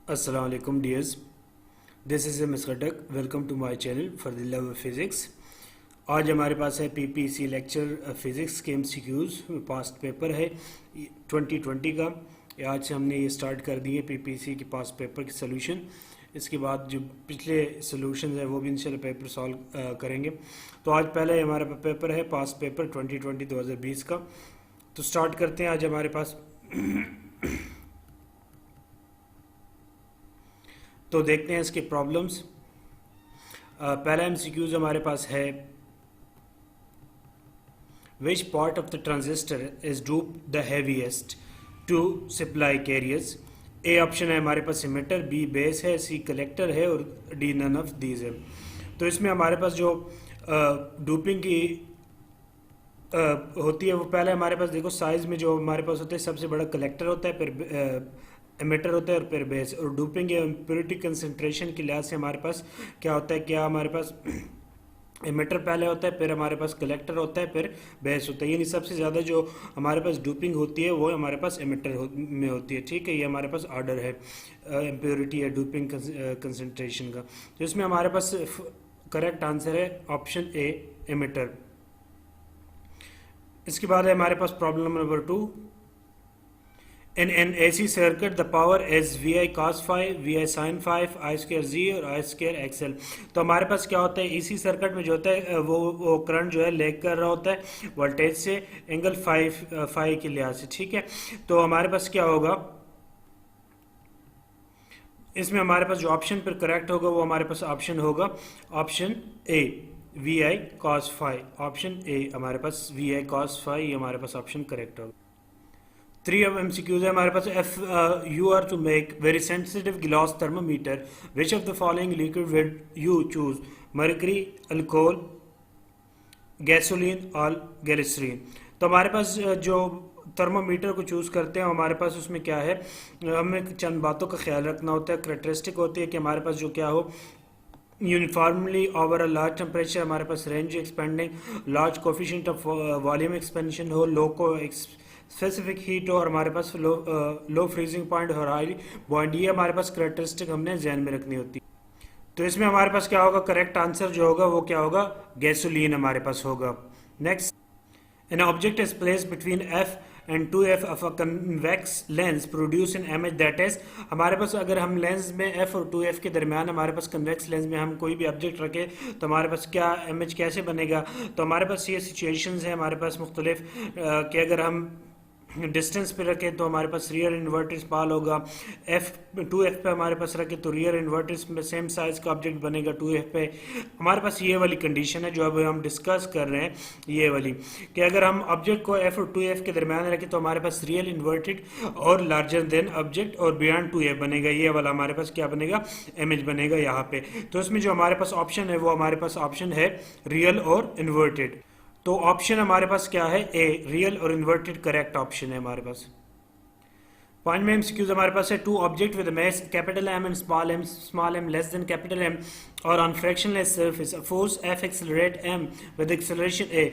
Assalamu alaikum dears. This is Ms. Khatak. Welcome to my channel for the love of physics. आज हमारे पास है PPC lecture physics के MCQs past paper है 2020 का। आज से हमने ये स्टार्ट कर दिए पीपीसी के पास्ट पेपर के सोल्यूशन। इसके बाद जो पिछले सोल्यूशन है वो भी इंशाल्लाह पेपर सॉल्व करेंगे। तो आज पहले हमारा पेपर है पास्ट पेपर 2020 का। तो स्टार्ट करते हैं। आज हमारे पास तो देखते हैं इसके प्रॉब्लम्स। पहला एमसीक्यूज हमारे पास है which part of the transistor is doped the heaviest to supply carriers. A option है हमारे पास इमिटर, बी बेस है, सी कलेक्टर है और डी नन ऑफ दीज है। तो इसमें हमारे पास जो डूपिंग की होती है वो पहले हमारे पास देखो साइज में जो हमारे पास होता है सबसे बड़ा कलेक्टर होता है, फिर एमिटर होता है और फिर बेस। और डूपिंग या इम्प्योरिटी कंसंट्रेशन के लिहाज से हमारे पास क्या होता है, क्या हमारे पास एमिटर पहले होता है, फिर हमारे पास कलेक्टर होता है, फिर बेस होता है। यानी सबसे ज़्यादा जो हमारे पास डूपिंग होती है वो हमारे पास एमिटर में होती है। ठीक है, ये हमारे पास ऑर्डर है इम्प्योरिटी या डूपिंग कंसंट्रेशन का। तो इसमें हमारे पास करेक्ट आंसर है ऑप्शन ए एमिटर। इसके बाद है हमारे पास problem number 2। In an AC circuit, the power is VI cos phi, VI sin phi, I square Z और I square XL। तो हमारे पास क्या होता है AC सर्किट में जो होता है वो करंट जो है लेग कर रहा होता है वोल्टेज से एंगल फाई के लिहाज से। ठीक है, तो हमारे पास क्या होगा, इसमें हमारे पास जो ऑप्शन पर करेक्ट होगा वो हमारे पास ऑप्शन होगा option A VI cos phi। Option A हमारे पास VI cos phi, ये हमारे पास ऑप्शन करेक्ट होगा। 3 of MCQs है हमारे पास। If you are to make very sensitive glass thermometer, which of the following liquid would you choose? Mercury, alcohol, gasoline और glycerin। तो हमारे पास जो थर्मोमीटर को चूज़ करते हैं हमारे पास उसमें क्या है, हमें चंद बातों का ख्याल रखना होता है। करेक्टरिस्टिक होती है कि हमारे पास जो क्या हो, uniformly over a large temperature, हमारे पास range expanding, large coefficient of volume expansion हो, लो को स्पेसिफिक हीट हो और हमारे पास लो फ्रीजिंग पॉइंट और हाई बॉइंट। ये हमारे पास करेक्टरिस्टिक हमने ध्यान में रखनी होती है। तो इसमें हमारे पास क्या होगा, करेक्ट आंसर जो होगा वो क्या होगा, गैसोलीन हमारे पास होगा। Next, an object is placed between F and 2f of a convex lens produce an image that is. हमारे पास अगर हम लेंस में f और 2f के दरमियान हमारे पास कन्वेक्स लेंस में हम कोई भी ऑब्जेक्ट रखें तो हमारे पास क्या इमेज कैसे बनेगा। तो हमारे पास ये सिचुएशंस है हमारे पास मुख्तलिफ कि अगर हम डिस्टेंस पे रखें तो हमारे पास रियर इन्वर्टेड स्मॉल होगा, f 2f पे हमारे पास रखें तो रियर इन्वर्टेड सेम साइज का ऑब्जेक्ट बनेगा 2f पे। हमारे पास ये वाली कंडीशन है जो अब हम डिस्कस कर रहे हैं, ये वाली कि अगर हम ऑब्जेक्ट को f और 2f के दरमियान रखें तो हमारे पास रियल इन्वर्टेड और लार्जर देन ऑब्जेक्ट और बियॉन्ड 2f बनेगा। ये वाला हमारे पास क्या बनेगा, इमेज बनेगा यहाँ पे। तो इसमें जो हमारे पास ऑप्शन है वो हमारे पास ऑप्शन है रियल और इन्वर्टेड। तो ऑप्शन हमारे पास क्या है, ए रियल और इन्वर्टेड करेक्ट ऑप्शन है हमारे पास। 5 एमसीक्यूज हमारे पास है। 2 object with mass capital M and small m less than capital M और on frictionless surface force F accelerate M with acceleration A।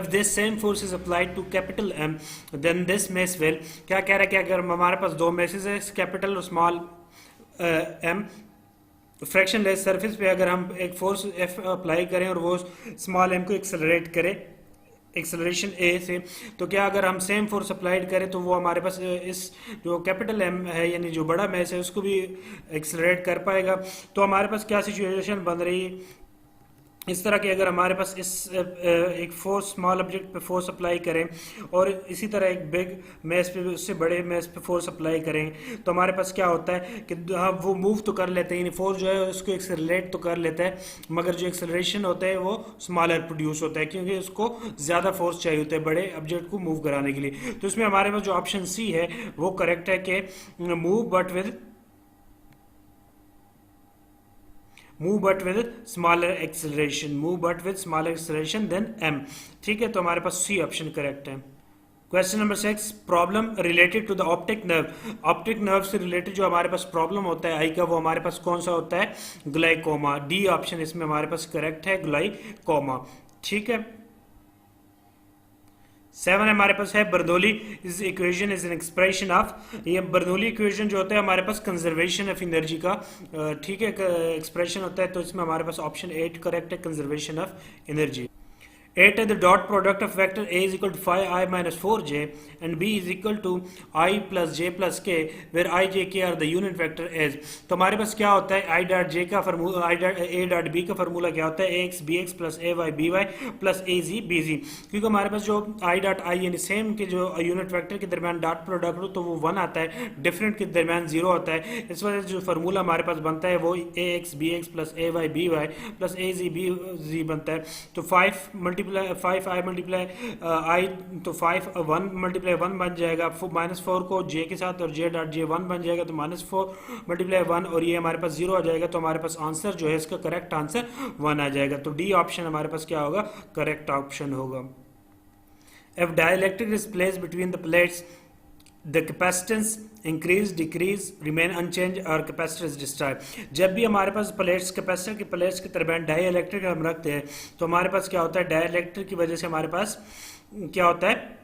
if this same force is applied to capital M then this mass will, क्या कह रहा है कि अगर हमारे पास दो message है कैपिटल और स्मॉल m फ्रैक्शनलेस सरफेस पे अगर हम एक फोर्स F अप्लाई करें और वो स्मॉल m को एक्सेलरेट करे एक्सेलरेशन ए से, तो क्या अगर हम सेम फोर्स अप्लाइड करें तो वो हमारे पास इस जो कैपिटल एम है यानी जो बड़ा मैस है उसको भी एक्सेलरेट कर पाएगा। तो हमारे पास क्या सिचुएशन बन रही है इस तरह की, अगर हमारे पास इस एक फोर्स स्मॉल ऑब्जेक्ट पे फोर्स अप्लाई करें और इसी तरह एक बिग मैस पे उससे बड़े मैस पे फोर्स अप्लाई करें तो हमारे पास क्या होता है कि हाँ वो मूव तो कर लेते हैं, यानी फोर्स जो है उसको एक्सेलरेट तो कर लेता है मगर जो एक्सेलरेशन होता है वो स्मॉलर प्रोड्यूस होता है क्योंकि उसको ज़्यादा फोर्स चाहिए होता है बड़े ऑब्जेक्ट को मूव कराने के लिए। तो इसमें हमारे पास जो ऑप्शन सी है वो करेक्ट है कि move but with smaller acceleration than m। ठीक है, तो हमारे पास सी ऑप्शन करेक्ट है। Question number 6, problem related to the optic nerve. Optic nerve से रिलेटेड जो हमारे पास प्रॉब्लम होता है आई का वो हमारे पास कौन सा होता है, ग्लाइकोमा। डी ऑप्शन इसमें हमारे पास करेक्ट है, ग्लाइकोमा। ठीक है, 7 हमारे पास है Bernoulli is equation is an expression of, ये बर्नौली इक्वेशन जो होता है हमारे पास कंजर्वेशन ऑफ एनर्जी का ठीक है एक्सप्रेशन होता है, तो इसमें हमारे पास ऑप्शन 8 करेक्ट है, कंजर्वेशन ऑफ एनर्जी। 8 है the dot product of vector A is equal to 5i minus 4j and B is equal to I plus j plus k where I, j, k are the unit vector as। तो हमारे पास क्या होता है I dot j का formula, I dot A dot B का formula क्या होता है ax bx plus ay by plus az bz, क्योंकि हमारे पास जो I dot I यानी सेम के जो यूनिट वेक्टर के दरमियान डॉट प्रोडक्ट हो तो वो 1 आता है, डिफरेंट के दरमियान 0 होता है, इस वजह से जो फार्मूला हमारे पास बनता है वो ax bx plus ay by plus az bz बनता है। तो 5 I मल्टीप्लाई आई, तो 5 1 मल्टीप्लाई 1 बन जाएगा, -4 को j के साथ और j डॉट j 1 बन जाएगा, तो -4 मल्टीप्लाई 1 और ये हमारे पास 0 आ जाएगा, तो हमारे पास आंसर जो है इसका करेक्ट आंसर 1 आ जाएगा। तो डी ऑप्शन हमारे पास क्या होगा, करेक्ट ऑप्शन होगा। If dielectric is placed between the plates, the capacitance increase, decrease, remain unchanged और कैपेसिटर is destroyed। जब भी हमारे पास प्लेट्स कैपेसिटर की प्लेट्स के दरमियान डाई इलेक्ट्रिक हम रखते हैं तो हमारे पास क्या होता है, डाई इलेक्ट्रिक की वजह से हमारे पास क्या होता है,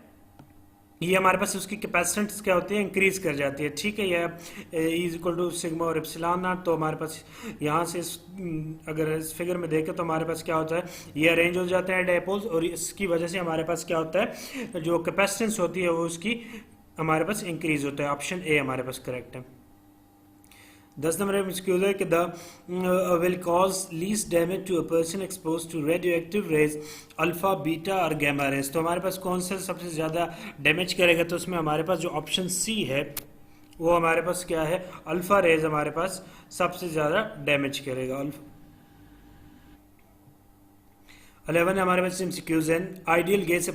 ये हमारे पास उसकी कैपेसिटेंस क्या होती है, इंक्रीज कर जाती है, ठीक है। ये इज इक्वल टू सिग्मा और एप्सिलॉन नॉट। तो हमारे पास यहाँ से अगर इस फिगर में देखें तो हमारे पास क्या होता है, ये अरेंज हो जाते हैं डायपोल्स और इसकी वजह से हमारे पास क्या होता है, जो कैपेसिटेंस होती है वो उसकी हमारे पास इंक्रीज होता है। ऑप्शन ए हमारे पास करेक्ट है। 10 नंबर में क्यूज है कि the will cause least damage to a person expose to radioactive rays alpha beta और गैमा रेज। तो हमारे पास कौन सा सबसे ज़्यादा डैमेज करेगा, तो उसमें हमारे पास जो ऑप्शन सी है वो हमारे पास क्या है, अल्फा रेज हमारे पास सबसे ज़्यादा डैमेज करेगा। 11 हमारे पास MCQs हैं। Ideal gas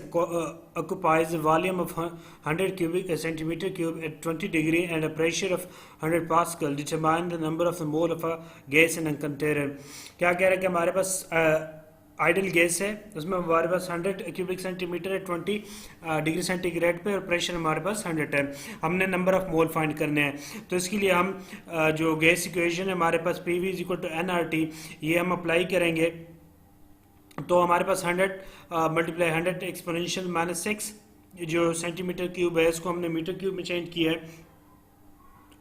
occupies a volume of 100 cubic centimeter cube at 20 degree and a pressure of 100 pascal. Determine the number of the mole of a gas in a container। क्या कह रहा है कि हमारे पास आइडियल गैस है, उसमें हमारे पास 100 क्यूबिक सेंटीमीटर है 20 डिग्री सेंटीग्रेड पे और प्रेशर हमारे पास 100 है। हमने नंबर ऑफ मोल फाइंड करने हैं, तो इसके लिए हम जो गैस इक्वेशन है हमारे पास PV = nRT, ये हम अप्लाई करेंगे। तो हमारे पास 100 मल्टीप्लाई 100 एक्सपोनेंशियल -6 जो सेंटीमीटर क्यूब है इसको हमने मीटर क्यूब में चेंज किया है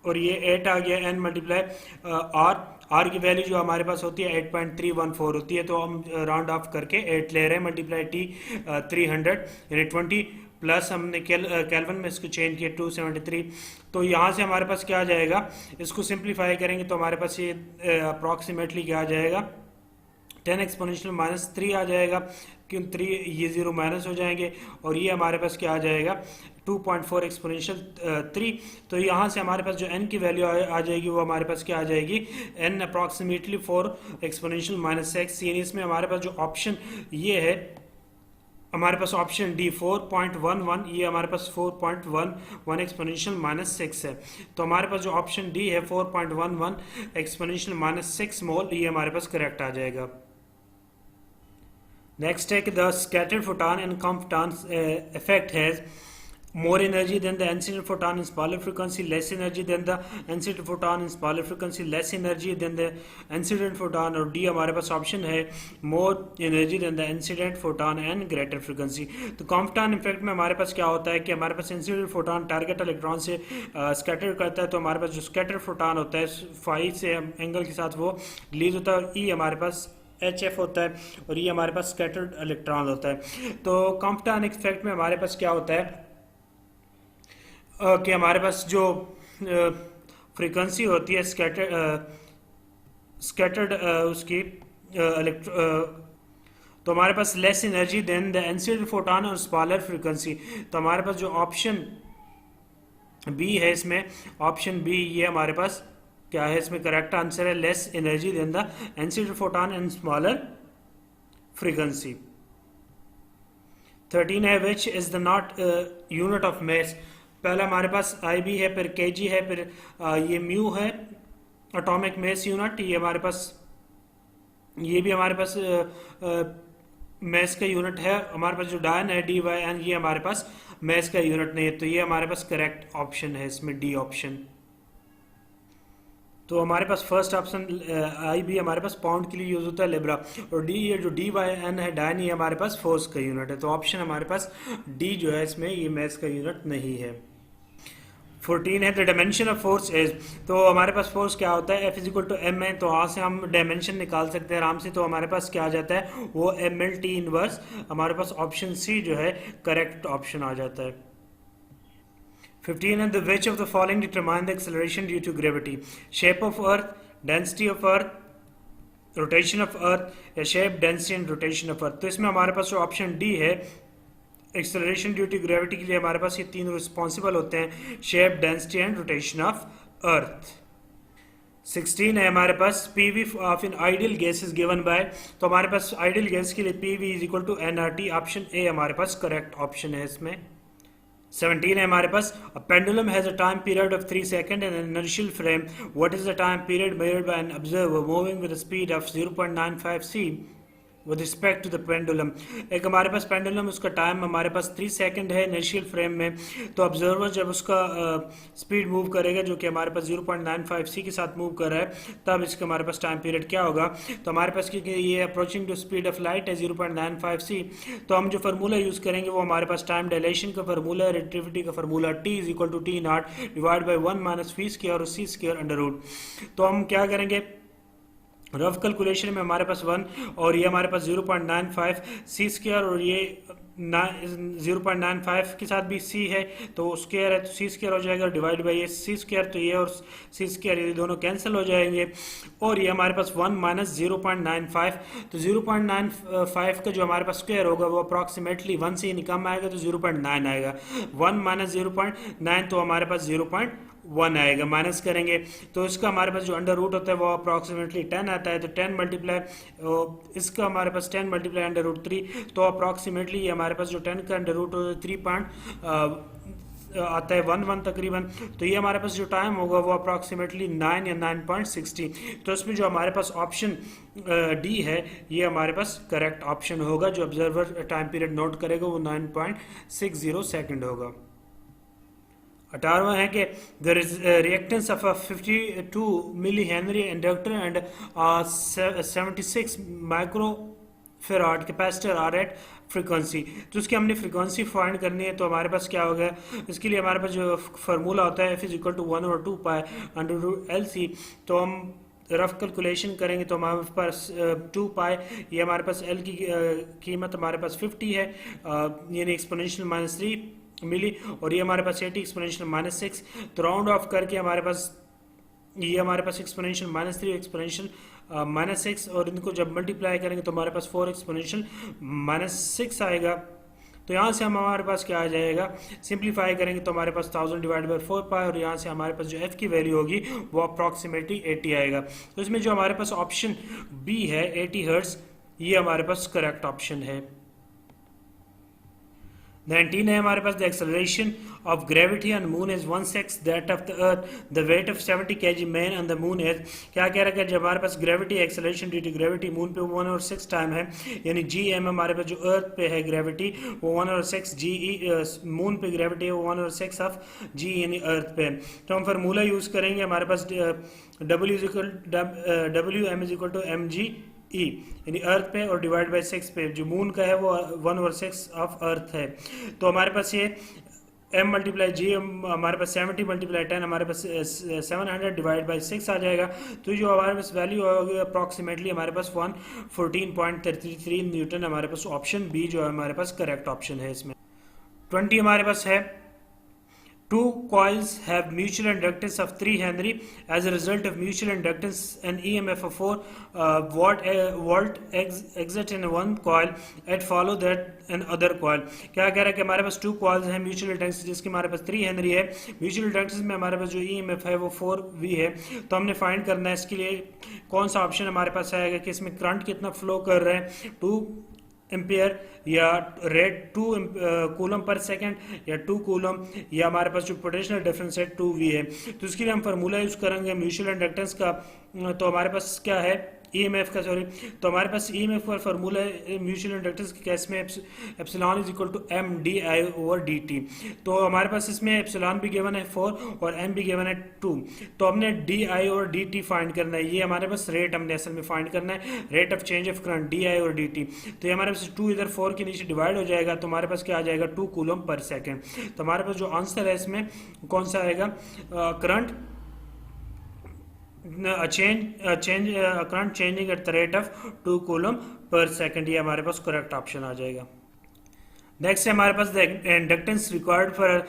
और ये 8 आ गया, n मल्टीप्लाई आर की वैल्यू जो हमारे पास होती है 8.314 होती है, तो हम राउंड ऑफ करके 8 ले रहे हैं, मल्टीप्लाई T 300 यानी 20 प्लस हमने केल्विन में इसको चेंज किया 273। तो यहाँ से हमारे पास क्या आ जाएगा, इसको सिंप्लीफाई करेंगे तो हमारे पास ये अप्रॉक्सीमेटली क्या आ जाएगा, 10 एक्सपोनेंशियल -3 आ जाएगा, क्यों 3 ये 0 माइनस हो जाएंगे और ये हमारे पास क्या आ जाएगा 2.4 एक्सपोनेंशियल 3। तो यहाँ से हमारे पास जो n की वैल्यू आ जाएगी वो हमारे पास क्या आ जाएगी, n अप्रॉक्सीमेटली 4 एक्सपोनेंशियल -6, यानी इसमें हमारे पास जो ऑप्शन ये है हमारे पास ऑप्शन डी 4.11, ये हमारे पास 4.11 एक्सपोनेंशियल -6 है। तो हमारे पास जो ऑप्शन डी है 4.11 एक्सपोनेंशियल -6 मोल, ये हमारे पास करेक्ट आ जाएगा। नेक्स्ट है कि the scattered photon and come photon effect has more energy than the incident photon in smaller frequency, less energy than the incident photon in smaller frequency, less energy than the incident photon, और D हमारे पास option है more energy than the incident photon and greater frequency। तो Compton effect में हमारे पास क्या होता है कि हमारे पास इंसिडेंट फोटोन टारगेट इलेक्ट्रॉन से स्कैटर करता है, तो हमारे पास जो स्कैटर फोटोन होता है फाई से एंगल के साथ वो रिलीज होता है और E हमारे पास HF होता है और ये हमारे पास स्कैटर्ड इलेक्ट्रॉन होता है। तो कॉम्पटन इफेक्ट में हमारे पास क्या होता है कि हमारे पास जो फ्रीक्वेंसी होती है स्कैटर्ड उसकी तो हमारे पास less energy than the incident photon और स्मॉलर फ्रीक्वेंसी। तो हमारे पास जो ऑप्शन बी है, इसमें ऑप्शन बी ये हमारे पास क्या है, इसमें करेक्ट आंसर है less energy than the incident photon and smaller frequency. 13 है which is the not unit of mass. पहला हमारे पास IB है, फिर kg है, फिर ये म्यू है एटॉमिक मास यूनिट, ये हमारे पास ये भी हमारे पास मास का यूनिट है। हमारे पास जो डायन है DYN ये हमारे पास मास का यूनिट नहीं है, तो ये हमारे पास करेक्ट ऑप्शन है इसमें D ऑप्शन। तो हमारे पास फर्स्ट ऑप्शन आई भी हमारे पास पाउंड के लिए यूज होता है लिब्रा, और डी ये जो डी बाई एन है डायन, ये हमारे पास फोर्स का यूनिट है। तो ऑप्शन हमारे पास डी जो है इसमें ये मैथ्स का यूनिट नहीं है। 14 है the dimension of force is, तो हमारे पास फोर्स क्या होता है, F is equal to M है, तो यहाँ से हम डायमेंशन निकाल सकते हैं आराम से। तो हमारे पास क्या आ जाता है, वो एम एल टी इनवर्स, हमारे पास ऑप्शन सी जो है करेक्ट ऑप्शन आ जाता है। 15 है the which of the following determine the acceleration due to gravity, shape of earth, density of earth, rotation of earth, या shape, density and rotation of earth. तो इसमें हमारे पास जो ऑप्शन डी है एक्सेलरेशन ड्यू टू ग्रेविटी के लिए हमारे पास ये तीन रिस्पॉन्सिबल होते हैं, shape, density and rotation of earth. 16 है हमारे पास PV of an ideal gas is given bye, तो हमारे पास आइडियल गैस के लिए PV is equal to NRT, option A हमारे पास करेक्ट ऑप्शन है इसमें। 17 है हमारे पास a pendulum has a time period of 3 second and an inertial frame, what is the time period measured by an observer moving with a speed of 0.95 c with respect to the pendulum. एक हमारे पास pendulum, उसका time हमारे पास 3 second है inertial frame में, तो observer जब उसका स्पीड मूव करेगा जो कि हमारे पास 0.95 c के साथ मूव कर रहा है, तब इसका हमारे पास टाइम पीरियड क्या होगा। तो हमारे पास क्योंकि ये approaching to speed of light है 0.95 c, तो हम जो फार्मूला यूज करेंगे वो हमारे पास टाइम डायलेशन का फार्मूला है, रिलेटिविटी का formula t is equal to T not divide by 1 minus V square और सी स्क्वायर अंडर रूट। तो हम क्या करेंगे, रफ कैलकुलेशन में हमारे पास 1 और ये हमारे पास 0.95 सी स्क्वायर, और ये 0.95 के साथ भी सी है तो स्क्वायर है, तो सी स्क्वायर हो जाएगा डिवाइड बाई ये सी स्क्वायर, तो ये और सी स्क्वायर ये दोनों कैंसिल हो जाएंगे, और ये हमारे पास 1 माइनस 0.95, तो 0.95 का जो हमारे पास स्क्वायर होगा वो अप्रॉक्सीमेटली 1 से ही कम आएगा तो 0.9 आएगा, 1 माइनस 0.9 तो हमारे पास 0.1 आएगा, माइनस करेंगे तो इसका हमारे पास जो अंडर रूट होता है वो अप्रॉक्सीमेटली 10 आता है, तो 10 मल्टीप्लाई इसका हमारे पास 10 मल्टीप्लाई अंडर रूट 3, तो अप्रॉक्सीमेटली हमारे पास जो 10 का अंडर रूट 3 आता है 1 तकरीबन, तो ये हमारे पास जो टाइम होगा वो अप्रॉक्सीमेटली 9 या 9.60। तो इसमें जो हमारे पास ऑप्शन डी है ये हमारे पास करेक्ट ऑप्शन होगा, जो ऑब्जर्वर टाइम पीरियड नोट करेगा वो 9.60 सेकेंड होगा। 18वां है कि the reactance of a 52 milli henry inductor and 76 micro farad capacitor are at frequency, तो उसकी हमने फ्रीक्वेंसी फाइंड करनी है। तो हमारे पास क्या होगा, इसके लिए हमारे पास जो फार्मूला होता है एफ इज इक्वल टू 1 और 2 pi under root L C, तो हम रफ कैलकुलेशन करेंगे तो हमारे पास 2 पाई, ये हमारे पास एल की कीमत हमारे पास 50 है, यानी एक्सपोनेंशियल -3 मिली, और ये हमारे पास 80 एक्सपोनेंशियल -6, तो राउंड ऑफ करके हमारे पास ये हमारे पास एक्सपोनेंशियल -3 एक्सपोनेंशियल -6, और इनको जब मल्टीप्लाई करेंगे तो हमारे पास 4 एक्सपोनेंशियल -6 आएगा। तो यहाँ से हम हमारे पास क्या आ जाएगा, सिंप्लीफाई करेंगे तो हमारे पास 1000 डिवाइड बाई 4 पाई, और यहाँ से हमारे पास जो एफ की वैल्यू होगी वो अप्रॉक्सीमेटली 80 आएगा। तो इसमें जो हमारे पास ऑप्शन बी है 80 हर्ट्ज, ये हमारे पास करेक्ट ऑप्शन है। 19 है हमारे पास the acceleration of gravity on moon is 1/6 that of the earth, the weight of 70 kg man on the moon is, क्या कह रहा है, जब हमारे पास gravity acceleration due to gravity moon पे 1/6 टाइम है, यानी जी एम हमारे पास जो अर्थ पे है ग्रेविटी वो 1/6 जी मून पे ग्रेविटी है वो 1/6 ऑफ जी यानी अर्थ पे। तो हम फार्मूला यूज करेंगे, हमारे पास W M is equal to M G E यानी अर्थ पे और डिवाइड बाई 6 पे, जो मून का है वो 1/6 ऑफ अर्थ है। तो हमारे पास ये m मल्टीप्लाई जी हमारे पास 70 मल्टीप्लाई 10 हमारे पास 700 डिवाइड बाई 6 आ जाएगा। तो जो हमारे पास वैल्यू होगी अप्रॉक्सीमेटली हमारे पास 114.33 न्यूटन, हमारे पास ऑप्शन बी जो है हमारे पास करेक्ट ऑप्शन है इसमें। 20 हमारे पास है two coils have mutual inductance of 3 Henry. As a result of mutual inductance, an EMF of 4 volt exit in one coil, it follow that an other coil. क्या कह रहा है कि हमारे पास 2 coils हैं mutual inductance जिसकी हमारे पास 3 Henry है, mutual inductance में हमारे पास जो EMF है वो 4V है। तो हमने फाइंड करना है इसके लिए कौन सा ऑप्शन हमारे पास आएगा कि इसमें करंट कितना फ्लो कर रहा है, 2 एम्पियर या रेट 2 कूलम पर सेकंड या 2 कूलम, या हमारे पास जो पोटेंशियल डिफरेंस है 2V है। तो इसके लिए हम फार्मूला यूज करेंगे म्यूचुअल इंडक्टेंस का, तो हमारे पास क्या है ईएमएफ का, सॉरी, तो हमारे पास ईएमएफ का फार्मूला है म्यूचुअल इंडक्टेंस के केस में epsilon is equal to M D I over D T. तो हमारे पास इसमें एप्सिलॉन भी गिवन है 4 और एम भी गिवन है 2। तो हमने डी आई और डी टी फाइंड करना है, ये हमारे पास रेट हमने असल में फाइंड करना है, rate of change of current D I और डी टी। तो ये हमारे पास 2 इधर 4 के नीचे डिवाइड हो जाएगा, तो हमारे पास क्या आ जाएगा 2 कूलम पर सेकेंड। तो हमारे पास जो आंसर है इसमें कौन सा आएगा, current current changing at the rate of 2 coulomb per second, ये हमारे पास करेक्ट ऑप्शन आ जाएगा। नेक्स्ट है हमारे पास the inductance required for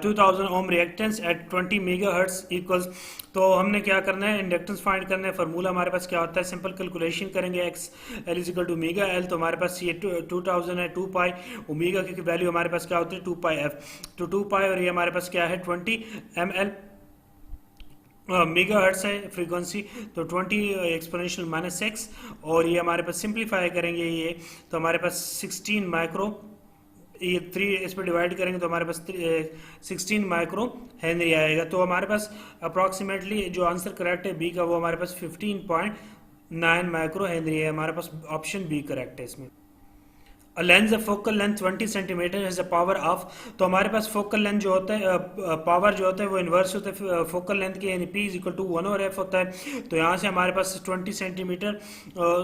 2000 ohm reactance at 20 megahertz equals. तो हमने क्या करना है, इंडक्टेंस फाइंड करना है। फार्मूला हमारे पास क्या होता है, सिंपल कैलकुलेशन करेंगे, X L is equal to omega L. तो हमारे पास ये 2000 है, 2 पाई ओमेगा की वैल्यू हमारे पास क्या होती है 2 पाई एफ। तो 2 पाई और ये हमारे पास क्या है 20 एम एल मेगा हर्ट्स है फ्रीक्वेंसी, तो 20 एक्सपोनेंशियल माइनस एक्स, और ये हमारे पास सिंप्लीफाई करेंगे ये, तो हमारे पास 16 माइक्रो, ये 3 इस पर डिवाइड करेंगे तो हमारे पास 16 माइक्रो हेनरी आएगा। तो हमारे पास अप्रॉक्सीमेटली जो आंसर करेक्ट है बी का, वो हमारे पास 15.9 माइक्रो हेनरी है। हमारे पास ऑप्शन बी करेक्ट है इसमें। A lens of focal length 20 centimetre has a power of, तो हमारे पास फोकल लेंथ जो होता है, पावर जो होता है वो इन्वर्स होता है फोकल लेंथ के, यानी P इक्वल टू 1 और F होता है। तो यहाँ से हमारे पास 20 सेंटीमीटर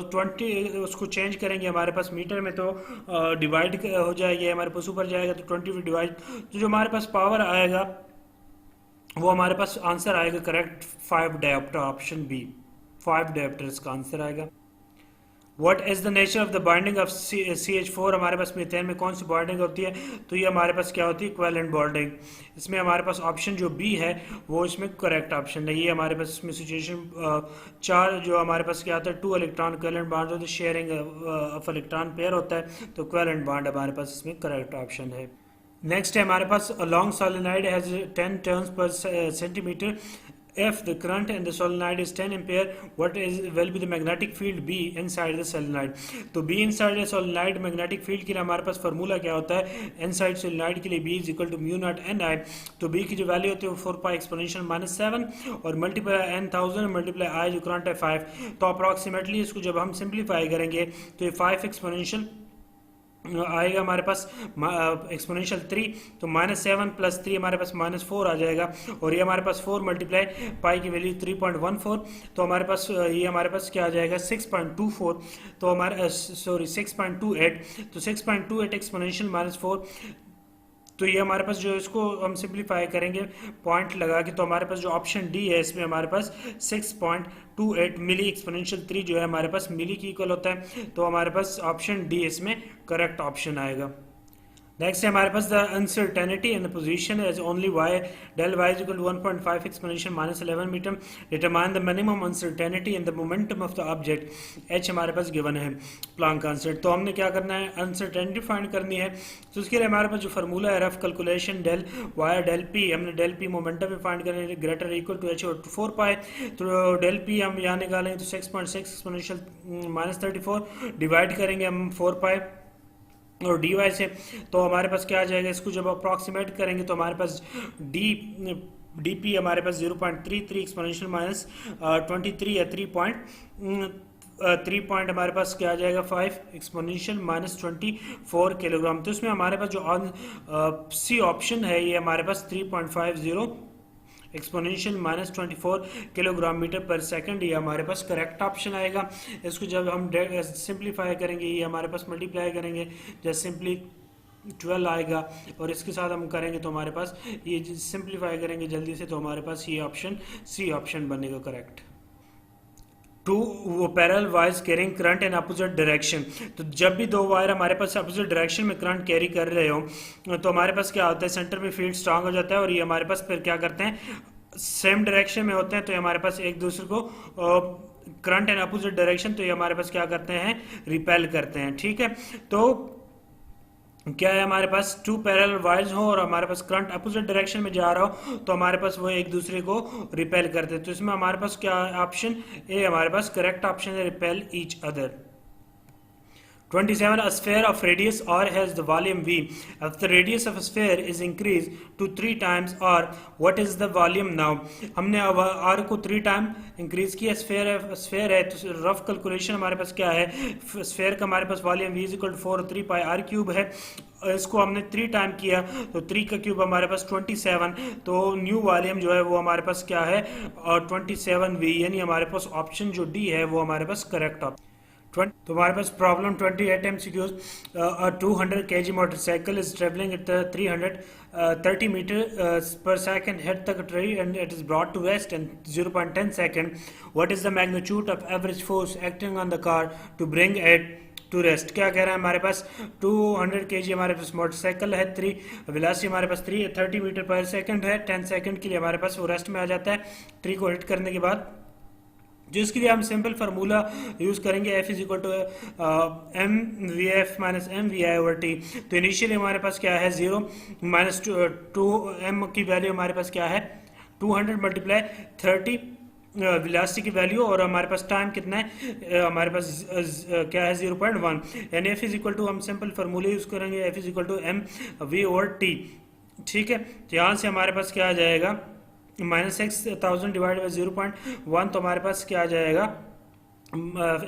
20 उसको चेंज करेंगे हमारे पास मीटर में, तो डिवाइड हो जाएगी, हमारे पास ऊपर जाएगा तो 20 डिवाइड, तो जो हमारे पास पावर आएगा वो हमारे पास आंसर आएगा correct 5 dioptre, option B 5 dioptre इसका आंसर आएगा। What is the nature of the binding of CH4, हमारे पास मीथेन में कौन सी बॉन्डिंग होती है, तो ये हमारे पास क्या होती है इक्विवेलेंट बॉन्डिंग। इसमें हमारे पास ऑप्शन जो बी है वो इसमें करेक्ट ऑप्शन है। ये हमारे पास इसमें सिचुएशन 4 जो हमारे पास क्या आता है 2 इलेक्ट्रॉन इक्विवेलेंट बॉन्ड होते हैं, शेयरिंग ऑफ इलेक्ट्रॉन पेयर होता है, तो इक्विवेलेंट बॉन्ड हमारे पास इसमें करेक्ट ऑप्शन है। नेक्स्ट है हमारे पास a long solenoid has 10 turns per centimeter. If the current in the solenoid is 10 ampere, what will be the magnetic field B inside the solenoid? तो B inside the solenoid magnetic field के लिए हमारे पास formula क्या होता है, inside solenoid के लिए B is equal to mu naught Ni। तो B की जो वैल्यू होती है वो 4 पाई एक्सपोनेंशियल माइनस 7 और मल्टीप्लाई n1000 मल्टीप्लाई I जो करंट है 5। तो अप्रॉक्सीमेटली इसको जब हम सिंप्लीफाई करेंगे तो ये 5 एक्सपोनेंशियल आएगा हमारे पास एक्सपोनेंशियल 3, तो -7 + 3 हमारे पास -4 आ जाएगा, और ये हमारे पास 4 मल्टीप्लाई पाई की वैल्यू 3.14, तो हमारे पास ये हमारे पास क्या आ जाएगा 6.24, तो हमारे सॉरी 6.28, तो 6.28 एक्सपोनेंशियल -4, तो ये हमारे पास जो इसको हम सिंप्लीफाई करेंगे पॉइंट लगा के, तो हमारे पास जो ऑप्शन डी है इसमें हमारे पास 6.28 मिली एक्सपोनेंशियल 3 जो है हमारे पास मिली की इक्वल होता है, तो हमारे पास ऑप्शन डी इसमें करेक्ट ऑप्शन आएगा। नेक्स्ट है हमारे पास the uncertainty in the position as only Y del Y is equal 1.5 exponential -11 metre, determine the minimum uncertainty in the momentum of the object H हमारे पास गिवन है Planck constant. तो हमने क्या करना है अनसर्टेनिटी फाइंड करनी है, तो उसके लिए हमारे पास जो फार्मूला है rough calculation del Y del P, हमने डेल पी मोमेंटम में फाइंड करना है ग्रेटर इक्वल टू एच और 4 पाई, तो डेल पी हम यहाँ निकालेंगे तो 6.6 एक्सपोनेंशियल -34 डिवाइड करेंगे हम 4 पाई और डी वाई से, तो हमारे पास क्या आ जाएगा, इसको जब अप्रॉक्सीमेट करेंगे तो हमारे पास डी पी हमारे पास 0.33 एक्सपोनेंशियल -23 या 3 पॉइंट हमारे पास क्या आ जाएगा 5 एक्सपोनेंशियल -24 किलोग्राम। तो इसमें हमारे पास जो सी ऑप्शन है ये हमारे पास 3.50 एक्सपोनेंशियल -24 किलोग्राम मीटर पर सेकंड, ये हमारे पास करेक्ट ऑप्शन आएगा। इसको जब हम सिंप्लीफाई करेंगे ये हमारे पास मल्टीप्लाई करेंगे जैसे सिंपली 12 आएगा, और इसके साथ हम करेंगे तो हमारे पास ये सिंप्लीफाई करेंगे जल्दी से, तो हमारे पास ये ऑप्शन सी ऑप्शन बनेगा correct. 2 parallel wires carrying current in opposite direction, तो जब भी 2 वायर हमारे पास अपोजिट डायरेक्शन में करंट कैरी कर रहे हो तो हमारे पास क्या होता है सेंटर में फील्ड स्ट्रांग हो जाता है, और ये हमारे पास फिर क्या करते हैं सेम डायरेक्शन में होते हैं, तो ये हमारे पास एक दूसरे को करंट इन अपोजिट डायरेक्शन, तो ये हमारे पास क्या करते हैं रिपेल करते हैं, ठीक है। तो क्या है हमारे पास 2 पैरेलल वायर्स हो और हमारे पास करंट अपोजिट डायरेक्शन में जा रहा हो, तो हमारे पास वो एक दूसरे को रिपेल करते हैं, तो इसमें हमारे पास क्या ऑप्शन ए हमारे पास करेक्ट ऑप्शन है repel each other. 27. A sphere of radius r has the volume v. If the radius of a sphere is increased to 3 times r, what is the volume now? हमने अब r को 3 time increase किया, sphere है तो rough calculation हमारे पास क्या है, स्फेयर का हमारे पास volume v is equal to 4 3 pi r cube है, इसको हमने 3 टाइम किया तो 3 का क्यूब हमारे पास 27, तो न्यू वॉल्यूम जो है वो हमारे पास क्या है, और 27v, यानी हमारे पास ऑप्शन जो डी है वो हमारे पास करेक्ट ऑप्शन। तो हमारे पास problem 28 MCQs. A 200 kg motorcycle is traveling at 330 meters per second, hit the tree and it is brought to rest in 0.10 second. What is the magnitude of average force acting on the car to bring it to rest? क्या कह रहा है हमारे पास, 200 kg हमारे पास motorcycle है, 3 velocity हमारे पास 30 metre पर second है, 10 सेकंड के लिए हमारे पास वो रेस्ट में आ जाता है ट्री को हिट करने के बाद, जिसके लिए हम सिंपल फार्मूला यूज करेंगे F is equal to M V F minus M V I over T. तो इनिशियली हमारे पास क्या है 0 माइनस 2 एम की वैल्यू हमारे पास क्या है 200 मल्टीप्लाई 30 वेलोसिटी की वैल्यू, और हमारे पास टाइम कितना है हमारे पास क्या है 0.1, यानी एफ इज इक्वल टू हम सिंपल फार्मूला यूज करेंगे F is equal to M V over T. ठीक है, तो यहाँ से हमारे पास क्या आ जाएगा -6000 डिवाइड बाई 0.1, तो हमारे पास क्या आ जाएगा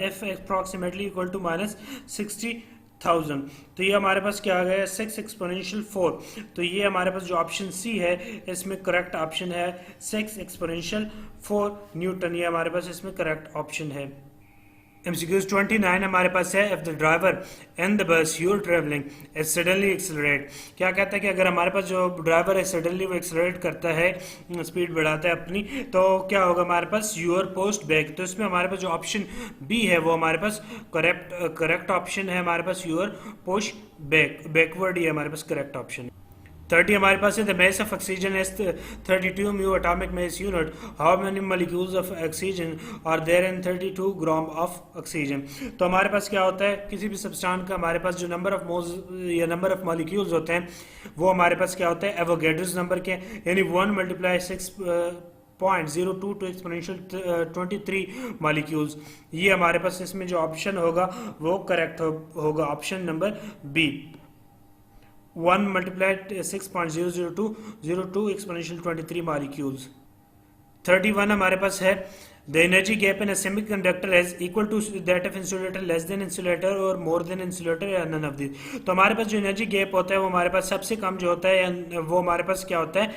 एफ अप्रॉक्सीमेटली इक्वल टू -60,000। तो ये हमारे पास क्या आ गया 6 एक्सपोनेंशियल 4, तो ये हमारे पास जो ऑप्शन सी है इसमें करेक्ट ऑप्शन है 6 एक्सपोनेंशियल 4 न्यूटन, ये हमारे पास इसमें करेक्ट ऑप्शन है। MCQs 29 हमारे पास है, if the driver in the bus you are travelling is suddenly accelerate. क्या कहता है कि अगर हमारे पास जो ड्राइवर है सडनली वो एक्सेलरेट करता है, स्पीड बढ़ाता है अपनी, तो क्या होगा हमारे पास यूर पोस्ट बैक। तो इसमें हमारे पास जो ऑप्शन बी है वो हमारे पास करेक्ट ऑप्शन है, हमारे पास यूर पोस्ट बैकवर्ड, ये हमारे पास करेक्ट ऑप्शन है। 30 हमारे पास है, the mass of oxygen is 32 mu atomic mass unit. How many molecules of oxygen are there in 32 gram of oxygen? तो हमारे पास क्या होता है, किसी भी सब्सटेंस का हमारे पास जो नंबर ऑफ मोल्स या नंबर ऑफ मॉलिक्यूल्स होते हैं वो हमारे पास क्या होता है एवोगैड्रोस नंबर के, यानी 1 × 6.02 to exponential 23 मॉलिक्यूल्स। ये हमारे पास इसमें जो ऑप्शन होगा वो करेक्ट होगा option number B, 1 × 6.002 exponential 23 molecules। 31 हमारे पास है, the energy gap in a semiconductor is equal to that of insulator, less than insulator और मोर देन इंसुलेटर या नन ऑफ दिस। तो हमारे पास जो एनर्जी गैप होता है वो हमारे पास सबसे कम जो होता है वो हमारे पास क्या होता है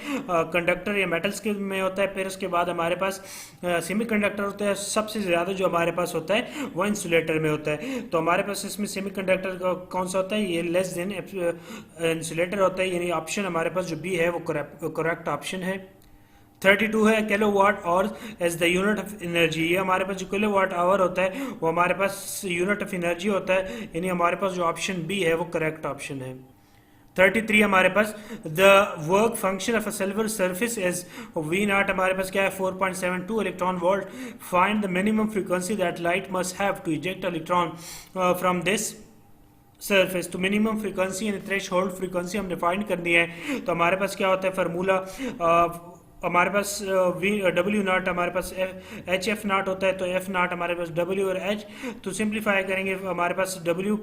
कंडक्टर या मेटल्स के में होता है, फिर उसके बाद हमारे पास सेमीकंडक्टर होता है, सबसे ज़्यादा जो हमारे पास होता है वो इंसुलेटर में होता है। तो हमारे पास इसमें सेमीकंडक्टर कौन सा होता है, ये लेस देन इंसुलेटर होता है, यानी ऑप्शन हमारे पास जो बी है वो करेक्ट ऑप्शन है। 32 है, kilowatt hour as the unit of energy. ये हमारे पास जो किलोवाट आवर होता है वो हमारे पास यूनिट ऑफ एनर्जी होता है, यानी हमारे पास जो ऑप्शन बी है वो करेक्ट ऑप्शन है। 33 हमारे पास, the work function of a silver surface is V naught, हमारे पास क्या है 4.72 electron volt. Find the minimum frequency that light must have to eject electron from this surface. तो मिनिमम फ्रीक्वेंसी यानी थ्रेशोल्ड फ्रीक्वेंसी हमने फाइंड करनी है। तो हमारे पास क्या होता है फार्मूला, हमारे पास डब्ल्यू नॉट हमारे पास एच एफ नॉट होता है, तो एफ नॉट हमारे पास डब्ल्यू और एच, तो सिंप्लीफाई करेंगे हमारे पास डब्ल्यू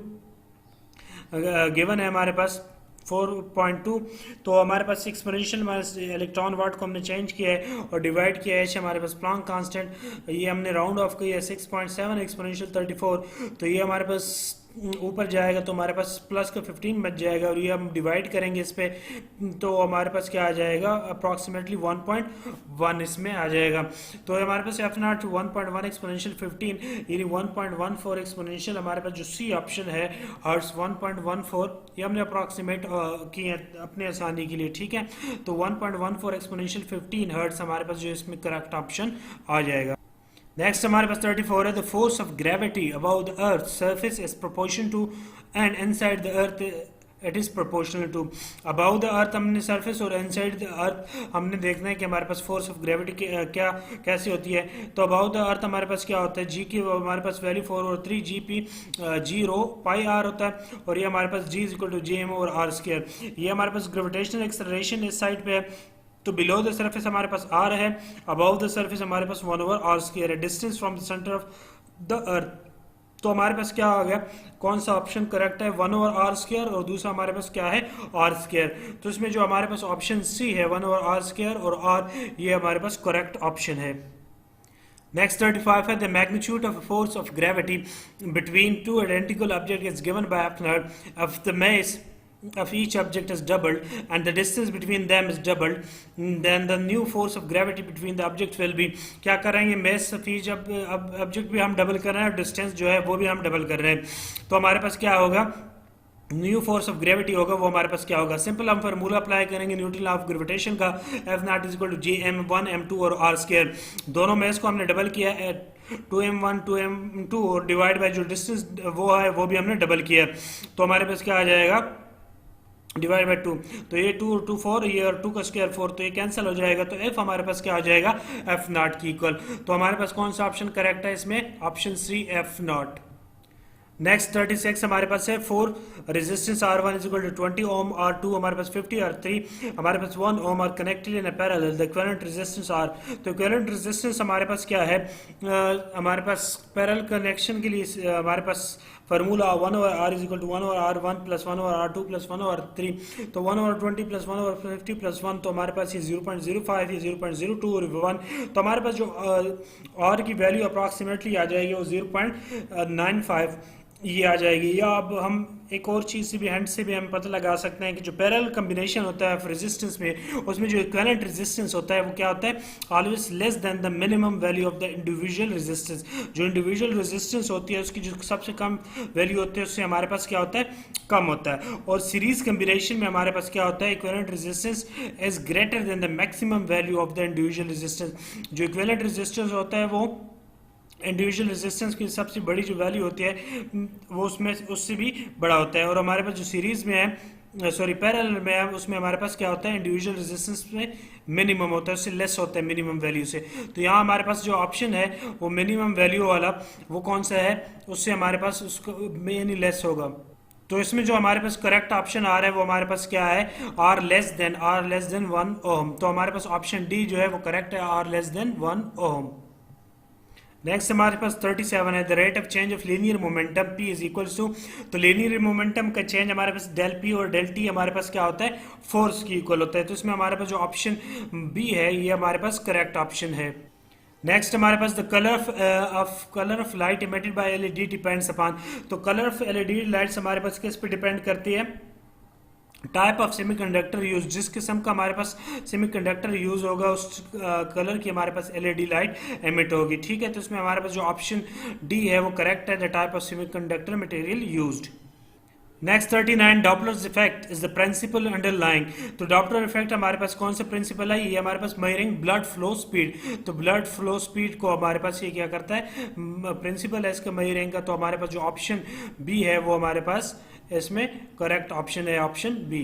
गिवन है हमारे पास 4.2, तो हमारे पास एक्सपोनेंशियल माइनस इलेक्ट्रॉन वाट को हमने चेंज किया है और डिवाइड किया है एच हमारे पास प्लांक कांस्टेंट, ये हमने राउंड ऑफ किया है 6.7 एक्सपोनेंशियल 34, तो ये हमारे पास ऊपर जाएगा तो हमारे पास प्लस का 15 बच जाएगा, और ये हम डिवाइड करेंगे इस पे तो हमारे पास क्या आ जाएगा अप्रॉक्सीमेटली 1.1 इसमें आ जाएगा। तो हमारे पास एफ नॉट 1.1 एक्सपोनेंशियल 15 यानी 1.14 एक्सपोनेंशियल, हमारे पास जो सी ऑप्शन है हर्ट्स 1.14, ये हमने अप्रॉक्सीमेट किए अपने आसानी के लिए, ठीक है। तो 1.14 एक्सपोनेंशियल 15 हर्ट्स हमारे पास जो इसमें करेक्ट ऑप्शन आ जाएगा। नेक्स्ट हमारे पास 34 है, the force of gravity about the earth surface is proportion to and inside the earth it is proportional to. About the earth हमने सरफेस और इनसाइड द अर्थ हमने देखना है कि हमारे पास फोर्स ऑफ ग्रेविटी क्या कैसी होती है। तो अबाउट द अर्थ हमारे पास क्या होता है, जी की हमारे पास वैल्यू 4 और 3 G P G row pi are होता है, और ये हमारे पास G is equal to G M और आर स्क्वायर। ये हमारे पास ग्रेविटेशनल एक्सेलरेशन इस साइड पे है, तो बिलो द सरफेस हमारे पास आर है, अबव द सरफेस हमारे पास 1/r² है। Distance from the centre of the earth तो हमारे पास क्या आ गया, कौन सा ऑप्शन करेक्ट है, 1/r² और दूसरा हमारे पास क्या है, r²। तो इसमें जो हमारे पास ऑप्शन सी है 1/r² और r, ये हमारे पास करेक्ट ऑप्शन है। Next 35 है, the magnitude of a force of gravity between two identical objects is given by F naught if the mass of each object is doubled and the distance between them is doubled, then the new force of gravity between the objects will be, क्या करेंगे, mass of each object भी हम double कर रहे हैं और distance जो है वो भी हम डबल कर रहे हैं। तो हमारे पास क्या होगा, न्यू फोर्स ऑफ ग्रेविटी होगा, वो हमारे पास क्या होगा, सिंपल हम फार्मूला अप्लाई करेंगे न्यूटन लॉ ऑफ ग्रेविटेशन का, F naught is equal to G m1 m2 और r²। दोनों में इसको हमने डबल किया, 2m1 2m2 और डिवाइड बाय जो डिस्टेंस वो है वो भी हमने डबल किया। तो हमारे पास क्या आ जाएगा, डिवाइड बाय 2, तो ये 2 और 2 4, ये और 2 का स्क्वायर 4, तो ये कैंसिल हो जाएगा। तो एफ हमारे पास क्या आ जाएगा, एफ नॉट की इक्वल। तो हमारे पास कौन सा ऑप्शन करेक्ट है इसमें, option C F naught. Next 36 हमारे पास है, 4 resistance R1 is equal to 20 ohm, R2 हमारे पास 50, R3 हमारे पास 1 ohm are connected in parallel, the equivalent resistance R। तो इक्विवेलेंट रेजिस्टेंस हमारे पास क्या है, हमारे पास पैरेलल कनेक्शन के लिए हमारे पास formula 1/r is equal to 1/r1 plus 1/r2 plus 1/3, तो 1/20 प्लस 1/50 प्लस 1, तो हमारे पास ये 0.05, ये 0.02 और 1, तो हमारे पास जो r की वैल्यू अप्रॉक्सीमेटली आ जाएगी वो 0.95 ये आ जाएगी। या अब हम एक और चीज़ से भी, हैंड से भी हम पता लगा सकते हैं कि जो पैरेलल कम्बिनेशन होता है रेजिस्टेंस में, उसमें जो इक्विवेलेंट रेजिस्टेंस होता है वो क्या होता है, always less than the minimum value of the individual resistance. जो इंडिविजुअल रेजिस्टेंस होती है उसकी जो सबसे कम वैल्यू होती है उससे हमारे पास क्या होता है, कम होता है। और सीरीज कम्बिनेशन में हमारे पास क्या होता है, equivalent resistance is greater than the maximum value of the individual resistance. जो इक्विवेलेंट रेजिस्टेंस होता है वो इंडिविजुअल रेजिस्टेंस की सबसे बड़ी जो वैल्यू होती है वो उसमें उससे भी बड़ा होता है। और हमारे पास जो सीरीज में है, सॉरी पैरेलल में है, उसमें हमारे पास क्या होता है, इंडिविजुअल रेजिस्टेंस में मिनिमम होता है, उससे लेस होता है मिनिमम वैल्यू से। तो यहाँ हमारे पास जो ऑप्शन है वो मिनिमम वैल्यू वाला वो कौन सा है, उससे हमारे पास उसको में लेस होगा। तो इसमें जो हमारे पास करेक्ट ऑप्शन आ रहा है वो हमारे पास क्या है, आर लेस देन 1 ओम। तो हमारे पास ऑप्शन डी जो है वो करेक्ट है, R less than 1 ohm. Next हमारे पास 37 है, the rate of change of linear momentum p is equals to, तो लीनियर मोमेंटम का चेंज हमारे पास डेल p और डेल t हमारे पास क्या होता है, फोर्स की इक्वल होता है। तो इसमें हमारे पास जो ऑप्शन बी है ये हमारे पास करेक्ट ऑप्शन है। नेक्स्ट हमारे पास the colour of light emitted by LED depends upon, तो कलर ऑफ एलईडी लाइट्स हमारे पास किस पे डिपेंड करती है, टाइप ऑफ सेमीकंडक्टर यूज, जिस किस्म का हमारे पास सेमीकंडक्टर यूज होगा उस कलर की हमारे पास एलईडी लाइट एमिट होगी। ठीक है, तो इसमें हमारे पास जो ऑप्शन डी है वो करेक्ट है, the type of semiconductor material used. Next 39, Doppler's effect is the principle underlying, तो डॉपलर इफेक्ट हमारे पास कौन सा प्रिंसिपल है, ये हमारे पास मेजरिंग ब्लड फ्लो स्पीड। तो ब्लड फ्लो स्पीड को हमारे पास ये क्या करता है, प्रिंसिपल है इसका मेजरिंग का। तो हमारे पास जो ऑप्शन बी है वो हमारे पास इसमें करेक्ट ऑप्शन है, ऑप्शन बी।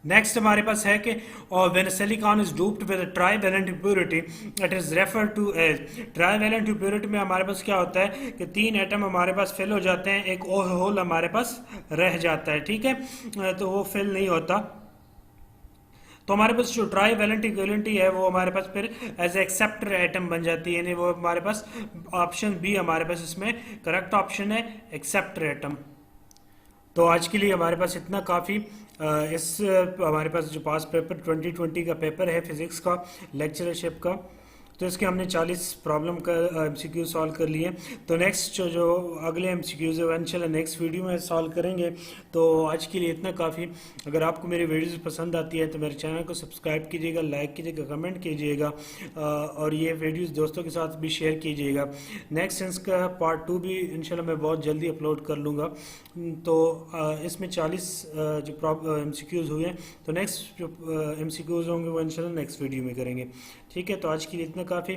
नेक्स्ट हमारे पास है कि when silicon is doped with trivalent impurity it is refer to as, trivalent impurity में हमारे पास क्या होता है कि 3 एटम हमारे पास फिल हो जाते हैं, एक होल हमारे पास रह जाता है। ठीक है, तो वो फिल नहीं होता। तो हमारे पास जो ट्राइवेलेंट इक्विवेलेंटी है वो हमारे पास फिर एज एक्सेप्टर एटम बन जाती है, यानी वो हमारे पास ऑप्शन बी हमारे पास इसमें करेक्ट ऑप्शन है, एक्सेप्टर एटम। तो आज के लिए हमारे पास इतना काफ़ी। इस हमारे पास जो पास पेपर 2020 का पेपर है फिजिक्स का लेक्चरशिप का, तो इसके हमने 40 प्रॉब्लम का एमसीक्यू सॉल्व कर लिए। तो नेक्स्ट जो अगले एमसीक्यूज है इंशाल्लाह नेक्स्ट वीडियो में सॉल्व करेंगे। तो आज के लिए इतना काफ़ी। अगर आपको मेरी वीडियोस पसंद आती है तो मेरे चैनल को सब्सक्राइब कीजिएगा, लाइक कीजिएगा, कमेंट कीजिएगा और ये वीडियोस दोस्तों के साथ भी शेयर कीजिएगा। नेक्स्ट इसका पार्ट 2 भी इंशाल्लाह मैं बहुत जल्दी अपलोड कर लूँगा। तो इसमें 40 जो एमसीक्यूज हुए हैं, तो नेक्स्ट जो एमसीक्यूज होंगे वो इंशाल्लाह नेक्स्ट वीडियो में करेंगे। ठीक है, तो आज के लिए इतना काफ़ी।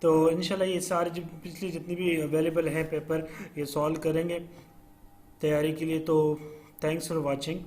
तो इंशाल्लाह ये सारे जो पिछले जितनी भी अवेलेबल हैं पेपर ये सॉल्व करेंगे तैयारी के लिए। तो थैंक्स फॉर वाचिंग।